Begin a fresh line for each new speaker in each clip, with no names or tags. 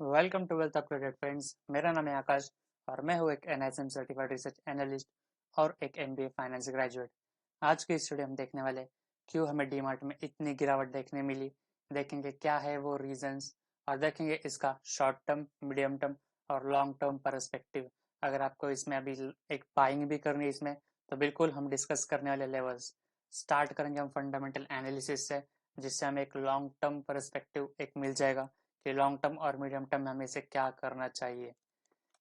Welcome to wealth upgraded friends. मेरा नाम है आकाश और मैं हूँ एक एनएसएम सर्टिफाइड रिसर्च एनालिस्ट और एक एमबीए फाइनेंस ग्रेजुएट। आज की इस वीडियो में देखने वाले क्यों हमें डीमार्ट में इतनी गिरावट देखने मिली, देखेंगे क्या है वो रीजंस और देखेंगे इसका शॉर्ट टर्म, मीडियम टर्म और लॉन्ग टर्म परस्पेक्टिव। अगर आपको इसमें अभी एक बाइंग भी करनी है इसमें तो बिल्कुल हम डिस्कस करने वाले लेवल्स स्टार्ट करेंगे हम फंडामेंटल एनालिसिस से, जिससे हमें एक लॉन्ग टर्म परस्पेक्टिव एक मिल जाएगा कि लॉन्ग टर्म और मीडियम टर्म में हमें इसे क्या करना चाहिए।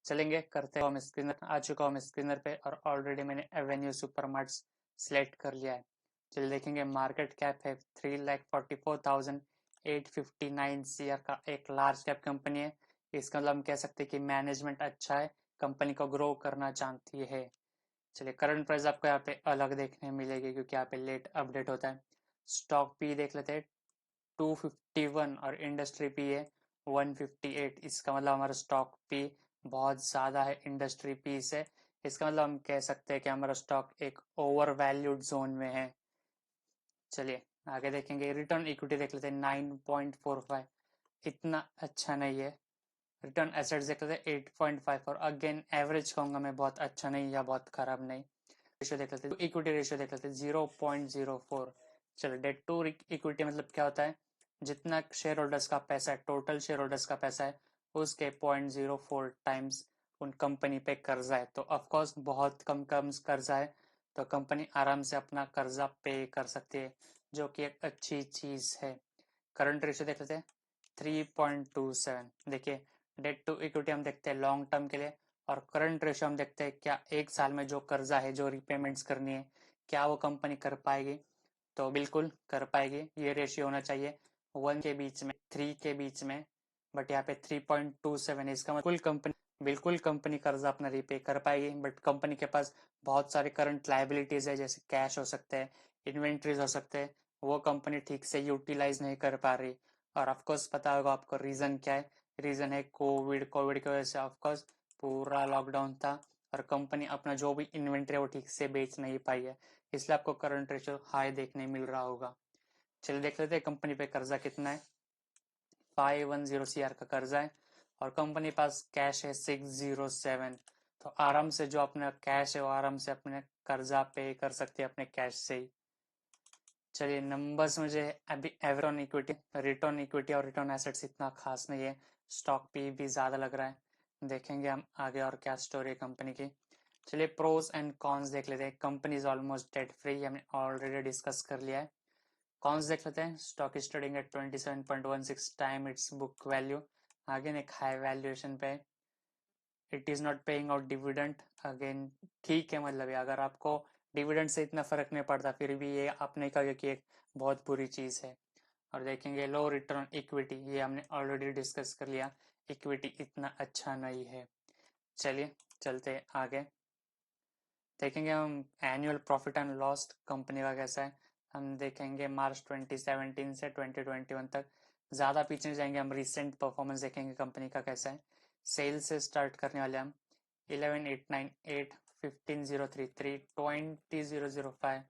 चलेंगे करते हैं। स्क्रीनर आ चुका हूँ स्क्रीनर पे और ऑलरेडी मैंने एवेन्यू सुपरमार्ट्स सिलेक्ट कर लिया है। चलिए देखेंगे, मार्केट कैप है 3,44,859 CR का एक लार्ज कैप कंपनी है। इसका मतलब हम कह सकते हैं कि मैनेजमेंट अच्छा है, कंपनी को ग्रो करना चाहती है। चलिए करंट प्राइस आपको यहाँ पे अलग देखने मिलेगी क्योंकि यहाँ पे लेट अपडेट होता है। स्टॉक पी देख लेते हैं, 251 और इंडस्ट्री पी है 158। इसका मतलब हमारा स्टॉक पी बहुत ज़्यादा है इंडस्ट्री पी से। इसका मतलब हम कह सकते हैं कि हमारा स्टॉक एक ओवर वैल्यूड जोन में है। चलिए आगे देखेंगे, रिटर्न इक्विटी देख लेते हैं 9.45, इतना अच्छा नहीं है। रिटर्न एसेट्स देख लेते हैं 8.5 और अगेन एवरेज कहूंगा मैं, बहुत अच्छा नहीं या बहुत खराब नहीं। रेशियो देख लेते हैं, इक्विटी रेशियो देख लेते हैं 0.04। चलो डेट टू इक्विटी मतलब क्या होता है, जितना शेयर होल्डर्स का पैसा है, टोटल शेयर होल्डर्स का पैसा है उसके 0.04 टाइम्स उन कंपनी पे कर्जा है। तो ऑफकोर्स बहुत कम कम कर्जा है तो कंपनी आराम से अपना कर्जा पे कर सकती है, जो कि एक अच्छी चीज है। करंट रेशियो देख लेते हैं 3.27। देखिए डेट टू इक्विटी हम देखते हैं लॉन्ग टर्म के लिए और करंट रेशियो हम देखते हैं क्या एक साल में जो कर्जा है, जो रिपेमेंट्स करनी है, क्या वो कंपनी कर पाएगी। तो बिल्कुल कर पाएगी। ये रेशियो होना चाहिए 1 के बीच में, 3 के बीच में, बट यहाँ पे 3.27 है। इसका मतलब बिल्कुल कंपनी कर्जा अपना रिपे कर पाएगी, बट कंपनी के पास बहुत सारे करंट लाइबिलिटीज है, जैसे कैश हो सकते हैं, इन्वेंट्रीज हो सकते हैं, वो कंपनी ठीक से यूटिलाइज नहीं कर पा रही। और ऑफकोर्स पता होगा आपको रीजन क्या है। रीजन है कोविड। कोविड की वजह से ऑफकोर्स पूरा लॉकडाउन था और कंपनी अपना जो भी इन्वेंट्री है वो ठीक से बेच नहीं पाई है, इसलिए आपको करंट रेशियो हाई देखने मिल रहा होगा। चलिए देख लेते हैं कंपनी पे कर्जा कितना है। 510 CR का कर्जा है और कंपनी पास कैश है 607। तो आराम से जो अपना कैश है वो आराम से अपने कर्जा पे कर सकते हैं अपने कैश से ही। चलिए नंबर्स मुझे अभी एवरेज इक्विटी, रिटर्न इक्विटी और रिटर्न एसेट्स इतना खास नहीं है। स्टॉक पी भी ज्यादा लग रहा है। देखेंगे हम आगे और क्या स्टोरी है कंपनी की। चलिए प्रोज एंड कॉन्स देख लेते हैं। Company is almost debt free, हमने ऑलरेडी डिस्कस कर लिया है। कॉन्स देख लेते हैं, stock is trading at 27.16 time it's book value. Again एक हाई वैल्यूएशन पे। It is not paying out dividend. Again ठीक है, मतलब अगर आपको डिविडेंड से इतना फर्क नहीं पड़ता फिर भी ये आप नहीं कहोगे कि एक बहुत बुरी चीज है। और देखेंगे लो रिटर्न इक्विटी, ये हमने ऑलरेडी डिस्कस कर लिया, इक्विटी इतना अच्छा नहीं है। चलिए चलते आगे, देखेंगे हम annual profit and loss company का कैसा है। हम देखेंगे मार्च 2017 से 2021 तक, ज़्यादा पीछे जाएंगे हम, रिसेंट परफॉर्मेंस देखेंगे कंपनी का कैसा है। सेल्स से स्टार्ट करने वाले हम 11,898, 15,033, 20,005,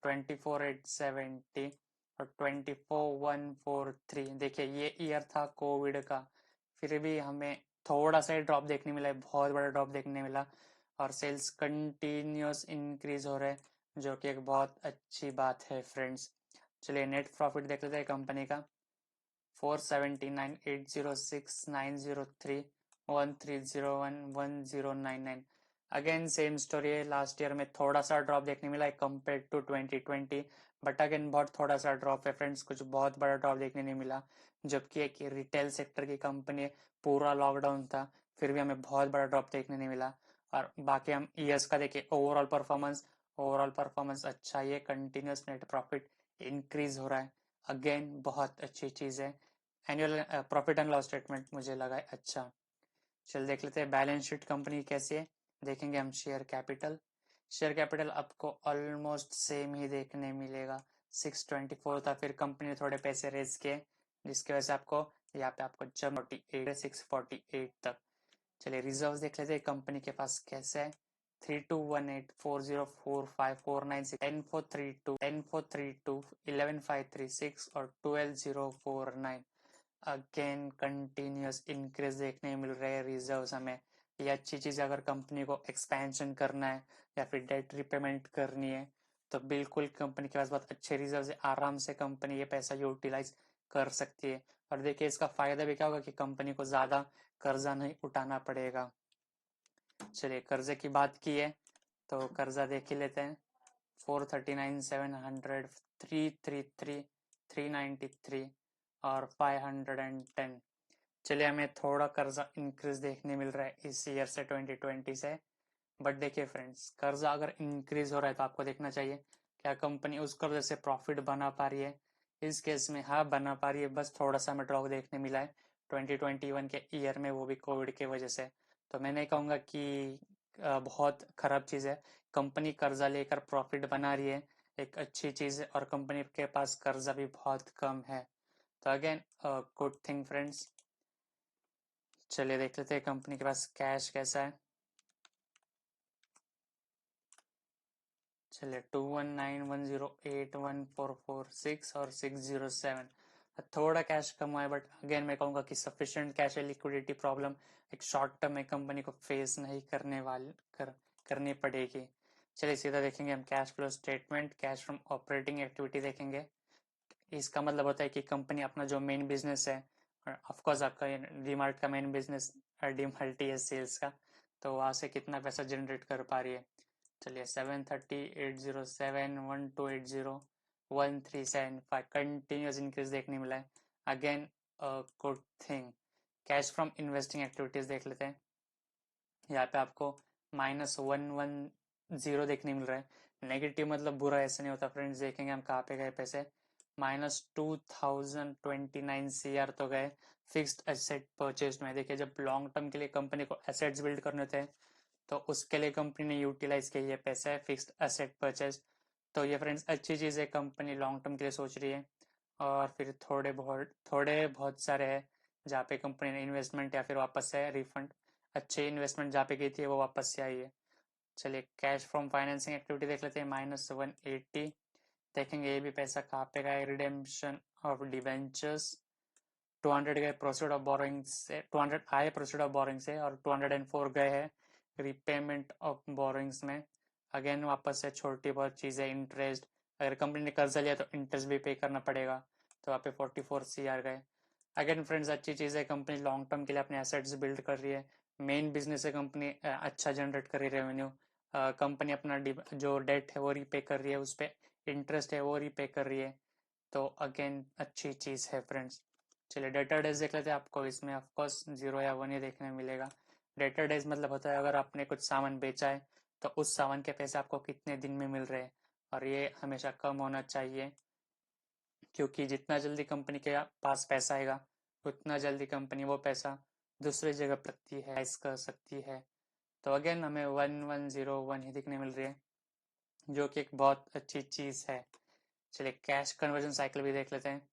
24,870 और 24,143। देखिए ये ईयर था कोविड का, फिर भी हमें थोड़ा सा ड्रॉप देखने मिला है, बहुत बड़ा ड्रॉप देखने मिला और सेल्स कंटिन्यूस इंक्रीज हो रहे हैं, जो कि एक बहुत अच्छी बात है फ्रेंड्स। चलिए नेट प्रॉफिट देख लेते हैं कंपनी का 479, 806, 903, 1301, 1099। अगेन सेम स्टोरी है, लास्ट ईयर में थोड़ा सा ड्रॉप देखने मिला है कंपेयर टू 2020, बट अगेन बहुत थोड़ा सा ड्रॉप है फ्रेंड्स, कुछ बहुत बड़ा ड्रॉप देखने नहीं मिला। जबकि एक रिटेल सेक्टर की कंपनी है, पूरा लॉकडाउन था फिर भी हमें बहुत बड़ा ड्रॉप देखने नहीं मिला। और बाकी हम ईयर्स का देखिए, ओवरऑल परफॉर्मेंस अच्छा ही है, कंटिन्यूस नेट प्रॉफिट इंक्रीज हो रहा है, अगेन बहुत अच्छी चीज है। Annual profit and loss statement मुझे लगा है अच्छा। चल देख लेते हैं बैलेंस शीट कंपनी कैसी है। देखेंगे हम शेयर कैपिटल आपको ऑलमोस्ट सेम ही देखने मिलेगा, 624 था, फिर कंपनी ने थोड़े पैसे रेज किए जिसकी वजह से आपको यहाँ पे आपको जब 48, 648 तक। चलिए रिजर्व देख लेते हैं कंपनी के पास कैसे है। 3218404549 10,432 11,536 और 12,049। अगेन कंटिन्यूस इंक्रीज देखने मिल रहे हैं रिजर्व्स हमें। ये अच्छी चीज़ है। अगर कंपनी को एक्सपेंशन करना है या फिर डेट रिपेमेंट करनी है तो बिल्कुल कंपनी के पास बहुत अच्छे रिजर्व्स है, आराम से कंपनी ये पैसा यूटिलाइज कर सकती है। और देखिए इसका फायदा भी क्या होगा कि कंपनी को ज़्यादा कर्जा नहीं उठाना पड़ेगा। चलिए कर्जे की बात की है तो कर्जा देख ही लेते हैं। 439, 700, 333, 393 और 510। चलिए हमें थोड़ा कर्जा इंक्रीज देखने मिल रहा है इस ईयर से, 2020 से। बट देखिए फ्रेंड्स, कर्जा अगर इंक्रीज हो रहा है तो आपको देखना चाहिए क्या कंपनी उस कर्जे से प्रॉफिट बना पा रही है। इस केस में हाँ बना पा रही है, बस थोड़ा सा हमें ड्रॉप देखने मिला है 2021 के ईयर में, वो भी कोविड के वजह से। तो मैं नहीं कहूँगा कि बहुत खराब चीज़ है। कंपनी कर्जा लेकर प्रॉफिट बना रही है, एक अच्छी चीज़ है। और कंपनी के पास कर्जा भी बहुत कम है, तो अगेन गुड थिंग फ्रेंड्स। चलिए देख लेते हैं कंपनी के पास कैश कैसा है। चलिए 21910814446 और 607। थोड़ा कैश कम हुआ है, बट अगेन मैं कहूँगा कि सफिशिएंट कैश है। लिक्विडिटी प्रॉब्लम एक शॉर्ट टर्म में कंपनी को फेस नहीं करनी पड़ेगी। चलिए सीधा देखेंगे हम cash flow statement. Cash from operating activity देखेंगे। इसका मतलब होता है कि कंपनी अपना जो मेन बिजनेस है, ऑफकोर्स आपका डीमार्ट का मेन बिजनेस डीमार्ट है सेल्स का, तो वहाँ से कितना पैसा जनरेट कर पा रही है। चलिए 730, 807, 1280, 1375 कंटिन्यूस इंक्रीज देखने मिला है। Again good thing. Cash from investing activities देख लेते हैं। यहाँ पे आपको -110 देखने मिल रहा है। नेगेटिव मतलब बुरा ऐसा नहीं होता फ्रेंड्स। देखेंगे हम कहाँ पे गए पैसे। -2029 CR तो गए फिक्स्ड एसेट परचेज में। देखिए जब लॉन्ग टर्म के लिए कंपनी को एसेट्स बिल्ड करने होते हैं तो उसके लिए कंपनी ने यूटिलाइज किया ये पैसा है फिक्स्ड एसेट परचेज। तो ये फ्रेंड्स अच्छी चीज़ है, कंपनी लॉन्ग टर्म के लिए सोच रही है। और फिर थोड़े बहुत सारे हैं जहाँ पे कंपनी ने इन्वेस्टमेंट या फिर वापस से रिफंड, अच्छी इन्वेस्टमेंट जहाँ पे गई थी वो वापस से आई है। चलिए कैश फ्रॉम फाइनेंसिंग एक्टिविटी देख लेते हैं। -180। देखेंगे ये भी पैसा कहाँ पे गया है। रिडेम्पशन ऑफ डिवेंचर्स 200 गए प्रोसीड ऑफ बोरोइंग से, 200 आए प्रोसीड ऑफ बोरोइंग से, और 204 गए हैं रिपेमेंट ऑफ बोरोइंग्स में। अगेन वापस से छोटी बहुत चीज़ें, इंटरेस्ट, अगर कंपनी ने कर्जा लिया तो इंटरेस्ट भी पे करना पड़ेगा, तो वहाँ पे 44 CR गए। अगेन फ्रेंड्स अच्छी चीज़ है, कंपनी लॉन्ग टर्म के लिए अपने एसेट्स बिल्ड कर रही है। मेन बिजनेस है कंपनी, अच्छा जनरेट कर रही है रेवेन्यू। कंपनी अपना जो डेट है वो रीपे कर रही है, उस पर इंटरेस्ट है वो रीपे कर रही है। तो अगेन अच्छी चीज़ है फ्रेंड्स। चलिए डेटर डेज देख लेते हैं। आपको इसमें ऑफकोर्स 0 या 1 ही देखने मिलेगा। डेटर डेज मतलब होता है अगर आपने कुछ सामान बेचा है तो उस सामान के पैसे आपको कितने दिन में मिल रहे हैं, और ये हमेशा कम होना चाहिए, क्योंकि जितना जल्दी कंपनी के पास पैसा आएगा उतना जल्दी कंपनी वो पैसा दूसरी जगह प्रैक्टिस कर सकती है। तो अगेन हमें 1101 ही दिखने मिल रही है, जो कि एक बहुत अच्छी चीज़ है। चलिए कैश कन्वर्जन साइकिल भी देख लेते हैं।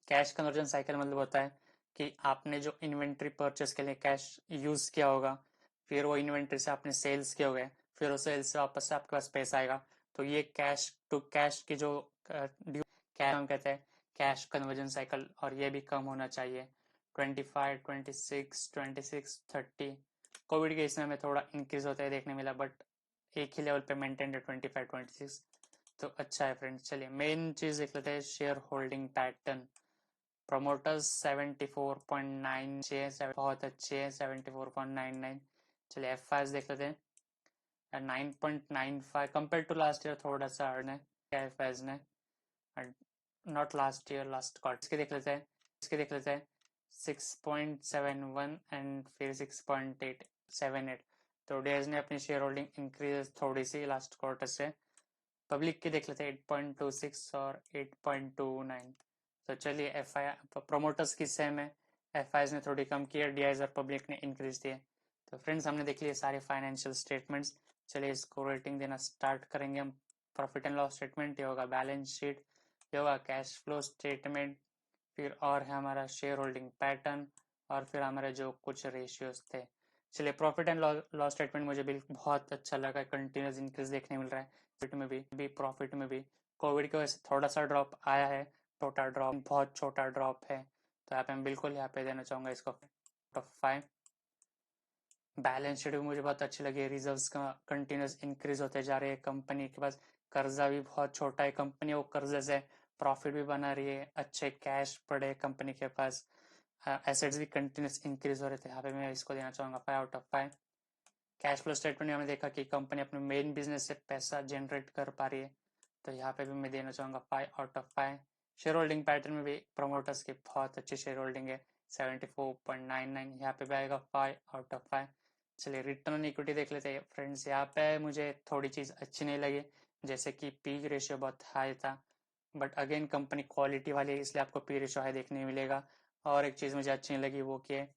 कैश कन्वर्जन साइकिल मतलब होता है कि आपने जो इन्वेंट्री परचेस के लिए कैश यूज किया होगा, फिर वो इन्वेंट्री से आपने सेल्स किए होंगे, फिर उस सेल्स से वापस से आपके पास पैसा आएगा, तो ये कैश टू कैश की जो कैश हम कहते हैं कैश कन्वर्जन साइकिल, और ये भी कम होना चाहिए। 25, 26, 26, 30 कोविड के इसमें हमें थोड़ा इंक्रीज होता है देखने मिला, बट एक ही लेवल पे मेंटेन है 25, 26, तो अच्छा है फ्रेंड्स। चलिए मेन चीज देख लेते हैं, शेयर होल्डिंग पैटर्न। प्रोमोटर्स 74.9 अच्छे हैं, बहुत अच्छे हैं 74.99। चलिए एफ आई देख लेते हैं। 9.95 कंपेयर टू लास्ट ईयर थोड़ा सा अर्न है एफ आई ने, not last year, last quarter. इसके देख लेते हैं 6.71 एंड फिर 6.878। तो डेज ने अपनी शेयर होल्डिंग इंक्रीज थोड़ी सी लास्ट क्वार्टर से। पब्लिक की देख लेते हैं 8.26 और 8.29। तो चलिए एफ आई प्रोमोटर्स की सेम है, एफ आई ने थोड़ी कम की है, डी आई और पब्लिक ने इंक्रीज दिए। तो फ्रेंड्स हमने देख लिए सारे फाइनेंशियल स्टेटमेंट्स। चलिए इसको रेटिंग देना स्टार्ट करेंगे हम। प्रॉफिट एंड लॉस स्टेटमेंट, ये होगा बैलेंस शीट, ये होगा कैश फ्लो स्टेटमेंट, फिर और है हमारा शेयर होल्डिंग पैटर्न, और फिर हमारे जो कुछ रेशियोज थे। चलिए प्रॉफिट एंड लॉस स्टेटमेंट मुझे बिल्कुल बहुत अच्छा लगा, कंटिन्यूस इंक्रीज देखने मिल रहा है प्रॉफिट में भी। कोविड की वजह से थोड़ा सा ड्रॉप आया है, छोटा ड्रॉप, बहुत छोटा ड्रॉप है। तो यहाँ पे मैं बिल्कुल यहाँ पे देना चाहूँगा इसको आउट ऑफ 5। बैलेंस शीट भी मुझे बहुत अच्छी लगी है, रिजर्व्स का कंटिन्यूस इंक्रीज होते जा रहे हैं, कंपनी के पास कर्जा भी बहुत छोटा है, कंपनी वो कर्जे से प्रॉफिट भी बना रही है, अच्छे कैश पड़े कंपनी के पास, एसेट्स भी कंटिन्यूस इंक्रीज हो रहे थे। यहाँ पे मैं इसको देना चाहूँगा 5 out of 5। Cash flow statement में हमने देखा कि कंपनी अपने मेन बिजनेस से पैसा जनरेट कर पा रही है, तो यहाँ पे भी मैं देना चाहूँगा 5 out of 5। Share holding pattern में भी प्रमोटर्स की बहुत अच्छी शेयर होल्डिंग है 74.99, यहाँ पे भी आएगा 5 आउट ऑफ 5। चलिए रिटर्न ऑन इक्विटी देख लेते हैं फ्रेंड्स। यहाँ पे मुझे थोड़ी चीज़ अच्छी नहीं लगी, जैसे कि पी रेशियो बहुत हाई था, बट अगेन कंपनी क्वालिटी वाली है इसलिए आपको पी रेशियो हाई देखने मिलेगा। और एक चीज़ मुझे अच्छी नहीं लगी वो कि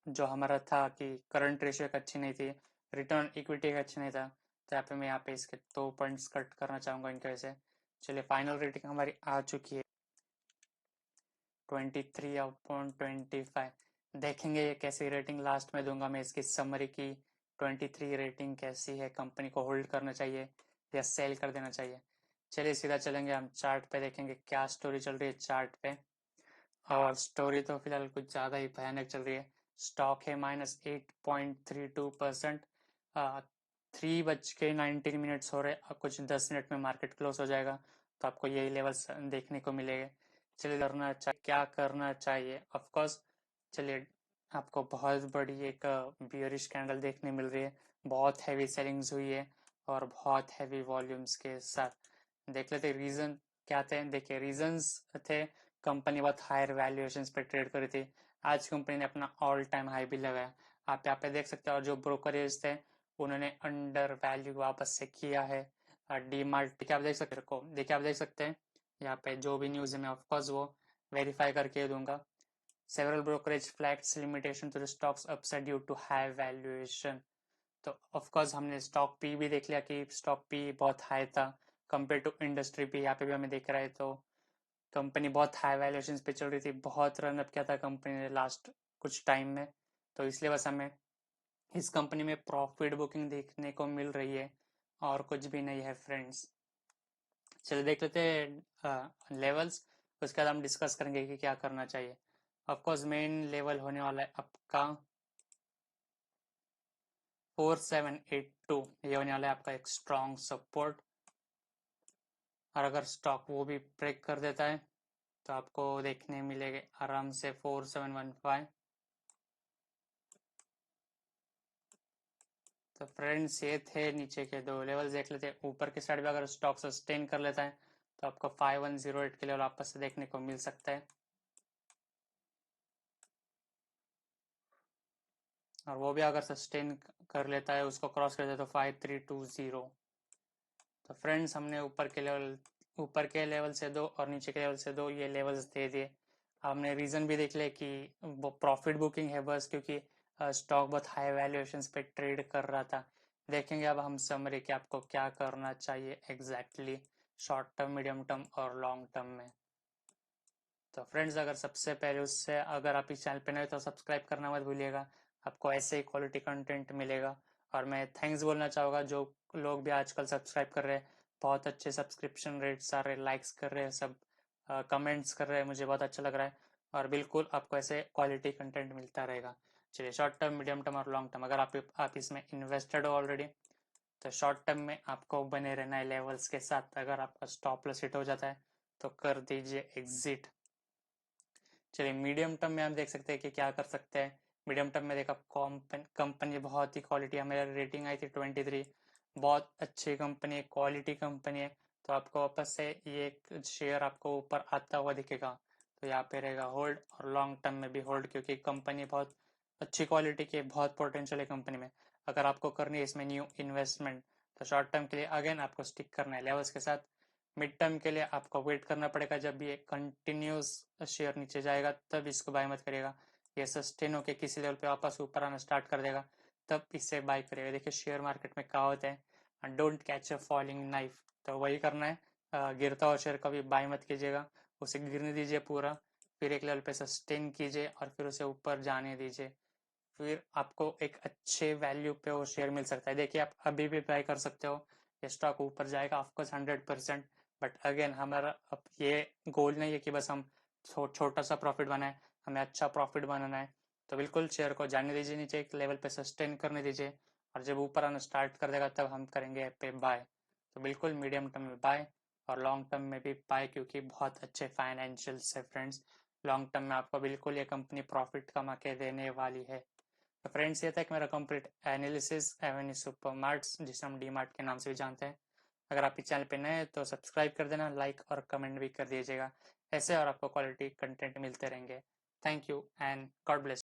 जो हमारा था कि करंट रेशियो एक अच्छी नहीं थी, रिटर्न इक्विटी एक अच्छी नहीं था, तो यहाँ पे इसके 2 पॉइंट्स कट करना चाहूँगा इनके वजह से। चलिए फाइनल रेटिंग हमारी आ चुकी है 23/25। देखेंगे ये कैसी रेटिंग लास्ट में दूंगा मैं इसकी समरी की 23 रेटिंग कैसी है, कंपनी को होल्ड करना चाहिए या सेल कर देना चाहिए। चलिए सीधा चलेंगे हम चार्ट पे, देखेंगे क्या स्टोरी चल रही है चार्ट पे। और स्टोरी तो फिलहाल कुछ ज़्यादा ही भयानक चल रही है। स्टॉक है -8.32%। 3:19 हो रहे, कुछ 10 मिनट में मार्केट क्लोज हो जाएगा, तो आपको यही लेवल्स देखने को मिलेंगे। चलिए करना चाहिए, क्या करना चाहिए, ऑफकोर्स चलिए आपको बहुत बड़ी एक बियरिश कैंडल देखने मिल रही है, बहुत हैवी सेलिंग्स हुई है और बहुत हैवी वॉल्यूम्स के साथ। देख लेते रीजन क्या थे। देखिए रीजंस थे, कंपनी बहुत हायर वैल्यूएशन पे ट्रेड करी थी, आज कंपनी ने अपना ऑल टाइम हाई भी लगाया, आप यहाँ पे देख सकते हैं। और जो ब्रोकरेज थे उन्होंने अंडर वैल्यू वापस से किया है। डीमार्ट देखिए आप देख सकते हैं यहाँ पे जो भी न्यूज है मैं ऑफकोर्स वो वेरीफाई करके दूंगा। Several brokerage flags limitation to the stocks upside due to high valuation. तो ऑफकोर्स हमने स्टॉक पी भी देख लिया कि स्टॉक पी बहुत हाई था कंपेयर टू इंडस्ट्री पी, यहाँ पे भी हमें दिख रहा है। तो कंपनी बहुत हाई वैल्यूएशन पे चल रही थी, बहुत रन अप किया था कंपनी ने लास्ट कुछ टाइम में, तो इसलिए बस हमें इस कंपनी में प्रॉफिट बुकिंग देखने को मिल रही है और कुछ भी नहीं है फ्रेंड्स। चलिए देख लेते हैं लेवल्स, उसके बाद हम डिस्कस करेंगे कि क्या करना चाहिए। ऑफकोर्स मेन लेवल होने वाला है आपका 4782, ये होने वाला है आपका एक स्ट्रॉन्ग सपोर्ट, और अगर स्टॉक वो भी ब्रेक कर देता है तो आपको देखने मिलेगा आराम से 4715। तो फ्रेंड्स ये थे नीचे के दो लेवल, देख लेते हैं ऊपर के साइड में अगर स्टॉक सस्टेन कर लेता है तो आपको 5108 के लेवल आपस से देखने को मिल सकता है, और वो भी अगर सस्टेन कर लेता है, उसको क्रॉस कर देता है तो 5320। तो फ्रेंड्स हमने ऊपर के लेवल से दो और नीचे के लेवल से दो ये लेवल्स दे दिए। हमने रीजन भी देख लिया कि वो प्रॉफिट बुकिंग है बस, क्योंकि स्टॉक बहुत हाई वैल्यूएशंस पे ट्रेड कर रहा था। देखेंगे अब हम समरी कि आपको क्या करना चाहिए exactly short term, medium term और लॉन्ग टर्म में। तो फ्रेंड्स अगर सबसे पहले उससे अगर आप इस चैनल पे नए तो सब्सक्राइब करना मत भूलिएगा, आपको ऐसे ही क्वालिटी कंटेंट मिलेगा। और मैं थैंक्स बोलना चाहूँगा जो लोग भी आजकल सब्सक्राइब कर रहे हैं, बहुत अच्छे सब्सक्रिप्शन रेट्स आ रहे, लाइक्स कर रहे हैं, सब कमेंट्स कर रहे हैं, मुझे बहुत अच्छा लग रहा है। और बिल्कुल आपको ऐसे क्वालिटी कंटेंट मिलता रहेगा। चलिए शॉर्ट टर्म, मीडियम टर्म और लॉन्ग टर्म, अगर आप इसमें इन्वेस्टेड हो ऑलरेडी तो शॉर्ट टर्म में आपको बने रहना है लेवल्स के साथ। अगर आपका स्टॉप लॉस हिट हो जाता है तो कर दीजिए एग्जिट। चलिए मीडियम टर्म में हम देख सकते हैं कि क्या कर सकते हैं। मीडियम टर्म में देखा कंपनी बहुत ही क्वालिटी, हमें रेटिंग आई थी 23, बहुत अच्छी कंपनी है, क्वालिटी कंपनी है, तो आपको वापस से ये शेयर आपको ऊपर आता हुआ दिखेगा, तो यहाँ पे रहेगा होल्ड। और लॉन्ग टर्म में भी होल्ड, क्योंकि कंपनी बहुत अच्छी क्वालिटी की, बहुत पोटेंशियल है कंपनी में। अगर आपको करनी है इसमें न्यू इन्वेस्टमेंट तो शॉर्ट टर्म के लिए अगेन आपको स्टिक करना है लेवल्स के साथ। मिड टर्म के लिए आपको वेट करना पड़ेगा, जब ये कंटिन्यूस शेयर नीचे जाएगा तब इसको बाय मत करिएगा, ये सस्टेन होके किसी लेवल पे वापस ऊपर आना स्टार्ट कर देगा तब इससे बाय करिएगा। देखिए शेयर मार्केट में कहावत है don't catch a falling knife, तो वही करना है। गिरता हुआ शेयर कभी बाय मत कीजिएगा, उसे गिरने दीजिए पूरा, फिर एक लेवल पे सस्टेन कीजिए और फिर उसे ऊपर जाने दीजिए, फिर आपको एक अच्छे वैल्यू पे वो शेयर मिल सकता है। देखिए आप अभी भी बाय कर सकते हो, ये स्टॉक ऊपर जाएगा ऑफकोर्स 100%, बट अगेन हमारा अब ये गोल नहीं है कि बस हम छोटा सा प्रॉफिट बनाए, हमें अच्छा प्रॉफिट बनाना है, तो बिल्कुल शेयर को जाने दीजिए, नीचे एक लेवल पे सस्टेन करने दीजिए, और जब ऊपर आना स्टार्ट कर देगा तब हम करेंगे पे बाय। तो बिल्कुल मीडियम टर्म में बाय और लॉन्ग टर्म में भी बाय, क्योंकि बहुत अच्छे फाइनेंशियल्स है फ्रेंड्स। लॉन्ग टर्म में आपको बिल्कुल ये कंपनी प्रॉफिट कमा के देने वाली है। तो फ्रेंड्स ये था कि मेरा कंप्लीट एनालिसिस एवेन्यू सुपरमार्ट्स, जिसे हम डी मार्ट के नाम से भी जानते हैं। अगर आप इस चैनल पे नए हैं तो सब्सक्राइब कर देना, लाइक और कमेंट भी कर दीजिएगा। ऐसे और आपको क्वालिटी कंटेंट मिलते रहेंगे। Thank you and God bless.